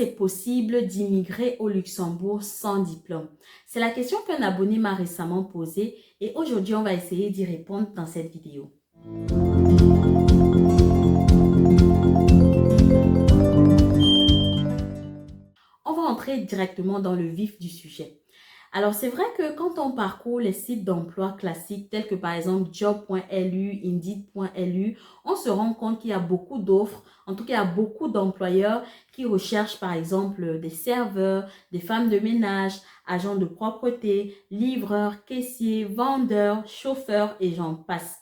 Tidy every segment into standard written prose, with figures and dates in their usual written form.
c'est possible d'immigrer au Luxembourg sans diplôme? C'est la question qu'un abonné m'a récemment posée et aujourd'hui, on va essayer d'y répondre dans cette vidéo. On va entrer directement dans le vif du sujet. Alors, c'est vrai que quand on parcourt les sites d'emploi classiques tels que par exemple job.lu, indeed.lu, on se rend compte qu'il y a beaucoup d'offres, en tout cas, il y a beaucoup d'employeurs qui recherchent par exemple des serveurs, des femmes de ménage, agents de propreté, livreurs, caissiers, vendeurs, chauffeurs et j'en passe.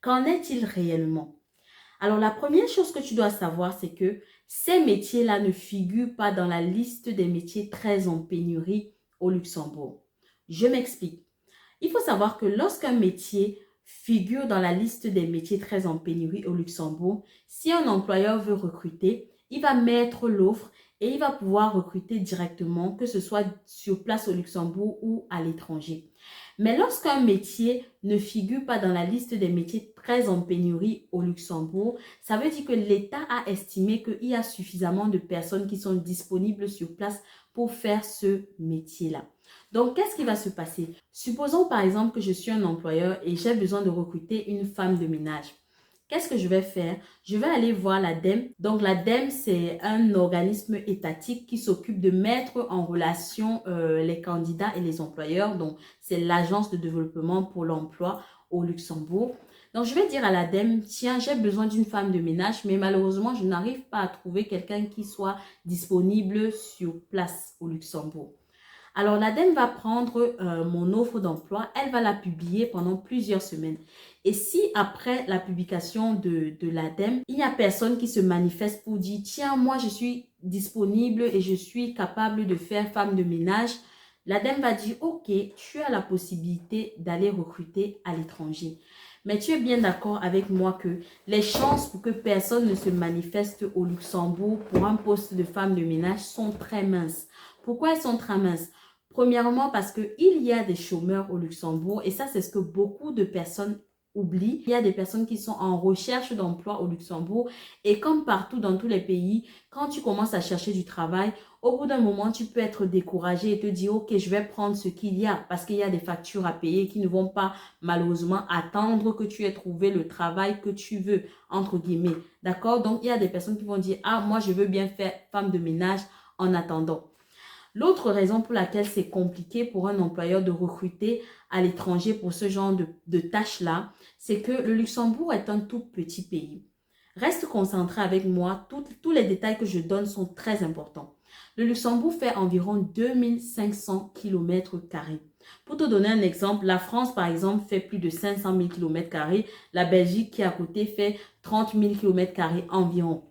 Qu'en est-il réellement? Alors, la première chose que tu dois savoir, c'est que ces métiers-là ne figurent pas dans la liste des métiers très en pénurie au Luxembourg. Je m'explique. Il faut savoir que lorsqu'un métier figure dans la liste des métiers très en pénurie au Luxembourg, si un employeur veut recruter, il va mettre l'offre et il va pouvoir recruter directement, que ce soit sur place au Luxembourg ou à l'étranger. Mais lorsqu'un métier ne figure pas dans la liste des métiers très en pénurie au Luxembourg, ça veut dire que l'État a estimé qu'il y a suffisamment de personnes qui sont disponibles sur place pour faire ce métier-là. Donc, qu'est-ce qui va se passer? Supposons par exemple que je suis un employeur et j'ai besoin de recruter une femme de ménage. Qu'est-ce que je vais faire? Je vais aller voir l'ADEME. Donc, l'ADEME, c'est un organisme étatique qui s'occupe de mettre en relation les candidats et les employeurs. Donc, c'est l'Agence de développement pour l'emploi au Luxembourg. Donc, je vais dire à l'ADEME, tiens, j'ai besoin d'une femme de ménage, mais malheureusement, je n'arrive pas à trouver quelqu'un qui soit disponible sur place au Luxembourg. Alors, l'ADEME va prendre mon offre d'emploi, elle va la publier pendant plusieurs semaines. Et si après la publication de l'ADEME, il n'y a personne qui se manifeste pour dire, tiens, moi je suis disponible et je suis capable de faire femme de ménage, l'ADEME va dire, ok, tu as la possibilité d'aller recruter à l'étranger. Mais tu es bien d'accord avec moi que les chances pour que personne ne se manifeste au Luxembourg pour un poste de femme de ménage sont très minces. Pourquoi elles sont très minces? Premièrement, parce qu'il y a des chômeurs au Luxembourg et ça, c'est ce que beaucoup de personnes oublient. Il y a des personnes qui sont en recherche d'emploi au Luxembourg et comme partout dans tous les pays, quand tu commences à chercher du travail, au bout d'un moment, tu peux être découragé et te dire, ok, je vais prendre ce qu'il y a parce qu'il y a des factures à payer qui ne vont pas malheureusement attendre que tu aies trouvé le travail que tu veux, entre guillemets. D'accord? Donc, il y a des personnes qui vont dire, ah, moi, je veux bien faire femme de ménage en attendant. L'autre raison pour laquelle c'est compliqué pour un employeur de recruter à l'étranger pour ce genre de tâches-là, c'est que le Luxembourg est un tout petit pays. Reste concentré avec moi, tous les détails que je donne sont très importants. Le Luxembourg fait environ 2500 km². Pour te donner un exemple, la France, par exemple, fait plus de 500 000 km². La Belgique, qui est à côté, fait 30 000 km² environ.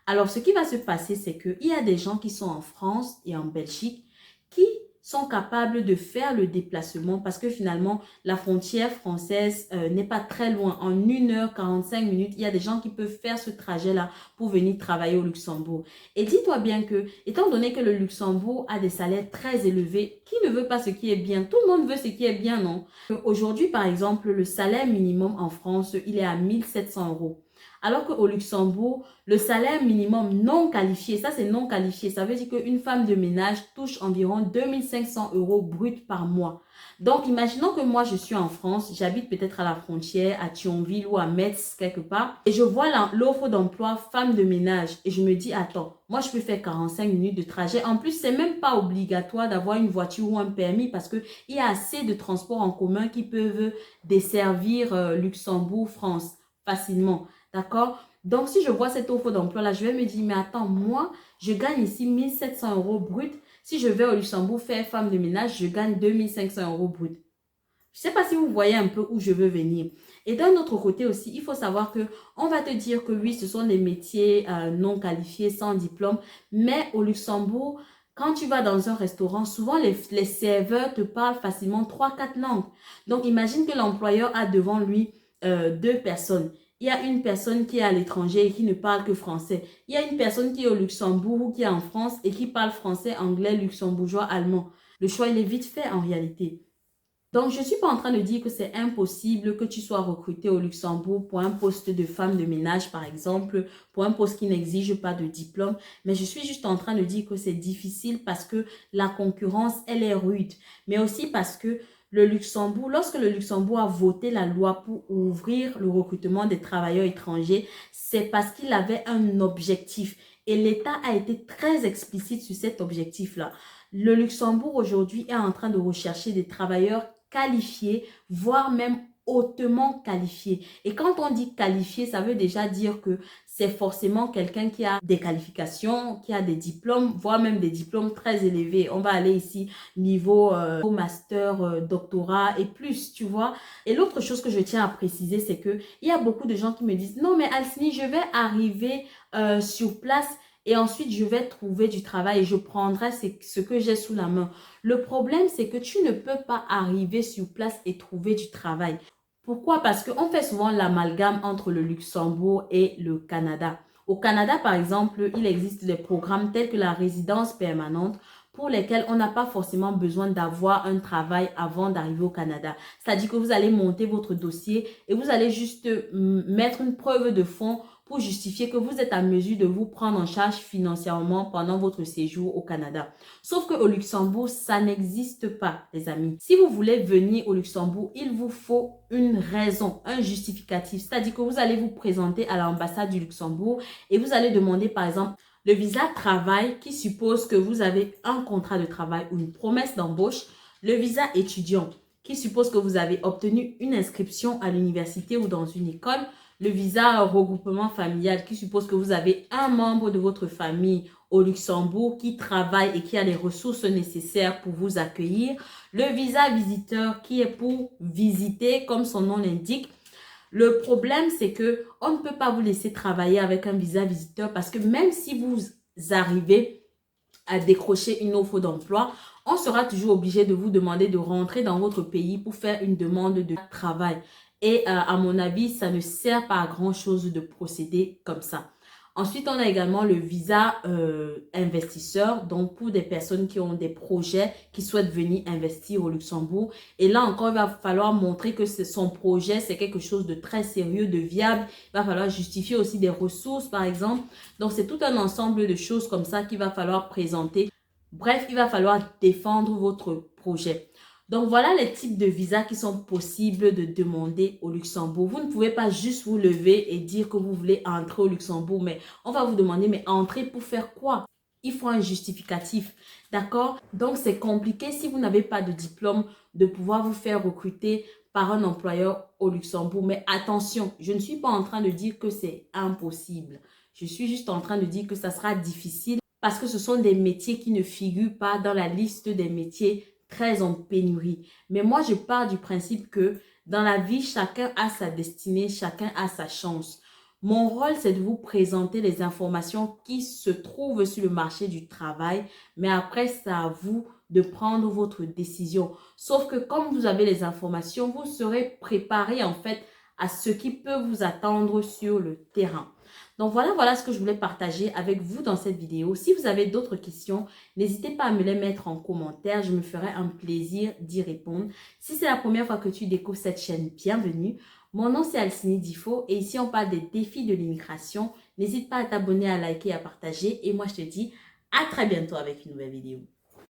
Alors, ce qui va se passer, c'est qu'il y a des gens qui sont en France et en Belgique qui sont capables de faire le déplacement parce que finalement, la frontière française n'est pas très loin. En 1h45, il y a des gens qui peuvent faire ce trajet-là pour venir travailler au Luxembourg. Et dis-toi bien que, étant donné que le Luxembourg a des salaires très élevés, qui ne veut pas ce qui est bien? Tout le monde veut ce qui est bien, non? Aujourd'hui, par exemple, le salaire minimum en France, il est à 1700 €. Alors qu'au Luxembourg, le salaire minimum non qualifié, ça c'est non qualifié, ça veut dire qu'une femme de ménage touche environ 2500 € bruts par mois. Donc, imaginons que moi je suis en France, j'habite peut-être à la frontière, à Thionville ou à Metz quelque part, et je vois l'offre d'emploi femme de ménage et je me dis, attends, moi je peux faire 45 minutes de trajet. En plus, c'est même pas obligatoire d'avoir une voiture ou un permis parce qu'il y a assez de transports en commun qui peuvent desservir Luxembourg, France facilement. D'accord? Donc, si je vois cette offre d'emploi-là, je vais me dire, mais attends, moi, je gagne ici 1700 € brut. Si je vais au Luxembourg faire femme de ménage, je gagne 2500 € brut. Je ne sais pas si vous voyez un peu où je veux venir. Et d'un autre côté aussi, il faut savoir que on va te dire que oui, ce sont des métiers non qualifiés, sans diplôme. Mais au Luxembourg, quand tu vas dans un restaurant, souvent les serveurs te parlent facilement 3-4 langues. Donc, imagine que l'employeur a devant lui deux personnes. Il y a une personne qui est à l'étranger et qui ne parle que français. Il y a une personne qui est au Luxembourg ou qui est en France et qui parle français, anglais, luxembourgeois, allemand. Le choix, il est vite fait en réalité. Donc, je ne suis pas en train de dire que c'est impossible que tu sois recruté au Luxembourg pour un poste de femme de ménage, par exemple, pour un poste qui n'exige pas de diplôme. Mais je suis juste en train de dire que c'est difficile parce que la concurrence, elle est rude. Mais aussi parce que le Luxembourg, lorsque le Luxembourg a voté la loi pour ouvrir le recrutement des travailleurs étrangers, c'est parce qu'il avait un objectif. Et l'État a été très explicite sur cet objectif-là. Le Luxembourg aujourd'hui est en train de rechercher des travailleurs qualifié, voire même hautement qualifié. Et quand on dit qualifié, ça veut déjà dire que c'est forcément quelqu'un qui a des qualifications, qui a des diplômes, voire même des diplômes très élevés. On va aller ici niveau master, doctorat et plus, tu vois. Et l'autre chose que je tiens à préciser, c'est que il y a beaucoup de gens qui me disent, non mais Alcini, je vais arriver sur place et ensuite je vais trouver du travail et je prendrai ce que j'ai sous la main. Le problème, c'est que tu ne peux pas arriver sur place et trouver du travail. Pourquoi? Parce qu'on fait souvent l'amalgame entre le Luxembourg et le Canada. Au Canada, par exemple, il existe des programmes tels que la résidence permanente pour lesquels on n'a pas forcément besoin d'avoir un travail avant d'arriver au Canada. C'est-à-dire que vous allez monter votre dossier et vous allez juste mettre une preuve de fonds pour justifier que vous êtes à mesure de vous prendre en charge financièrement pendant votre séjour au Canada. Sauf qu'au Luxembourg, ça n'existe pas, les amis. Si vous voulez venir au Luxembourg, il vous faut une raison, un justificatif. C'est-à-dire que vous allez vous présenter à l'ambassade du Luxembourg et vous allez demander, par exemple, le visa travail qui suppose que vous avez un contrat de travail ou une promesse d'embauche. Le visa étudiant qui suppose que vous avez obtenu une inscription à l'université ou dans une école. Le visa regroupement familial qui suppose que vous avez un membre de votre famille au Luxembourg qui travaille et qui a les ressources nécessaires pour vous accueillir. Le visa visiteur qui est pour visiter, comme son nom l'indique. Le problème, c'est que on ne peut pas vous laisser travailler avec un visa visiteur parce que même si vous arrivez à décrocher une offre d'emploi, on sera toujours obligé de vous demander de rentrer dans votre pays pour faire une demande de travail. Et à mon avis, ça ne sert pas à grand-chose de procéder comme ça. Ensuite, on a également le visa investisseur, donc pour des personnes qui ont des projets, qui souhaitent venir investir au Luxembourg. Et là encore, il va falloir montrer que son projet, c'est quelque chose de très sérieux, de viable. Il va falloir justifier aussi des ressources, par exemple. Donc, c'est tout un ensemble de choses comme ça qu'il va falloir présenter. Bref, il va falloir défendre votre projet. Donc, voilà les types de visas qui sont possibles de demander au Luxembourg. Vous ne pouvez pas juste vous lever et dire que vous voulez entrer au Luxembourg, mais on va vous demander, mais entrer pour faire quoi? Il faut un justificatif, d'accord? Donc, c'est compliqué si vous n'avez pas de diplôme de pouvoir vous faire recruter par un employeur au Luxembourg. Mais attention, je ne suis pas en train de dire que c'est impossible. Je suis juste en train de dire que ça sera difficile parce que ce sont des métiers qui ne figurent pas dans la liste des métiers très en pénurie. Mais moi, je pars du principe que dans la vie, chacun a sa destinée, chacun a sa chance. Mon rôle, c'est de vous présenter les informations qui se trouvent sur le marché du travail, mais après, c'est à vous de prendre votre décision. Sauf que comme vous avez les informations, vous serez préparé en fait à ce qui peut vous attendre sur le terrain. Donc voilà ce que je voulais partager avec vous dans cette vidéo. Si vous avez d'autres questions, n'hésitez pas à me les mettre en commentaire. Je me ferai un plaisir d'y répondre. Si c'est la première fois que tu découvres cette chaîne, bienvenue. Mon nom c'est Alcini Difo et ici on parle des défis de l'immigration. N'hésite pas à t'abonner, à liker et à partager. Et moi je te dis à très bientôt avec une nouvelle vidéo.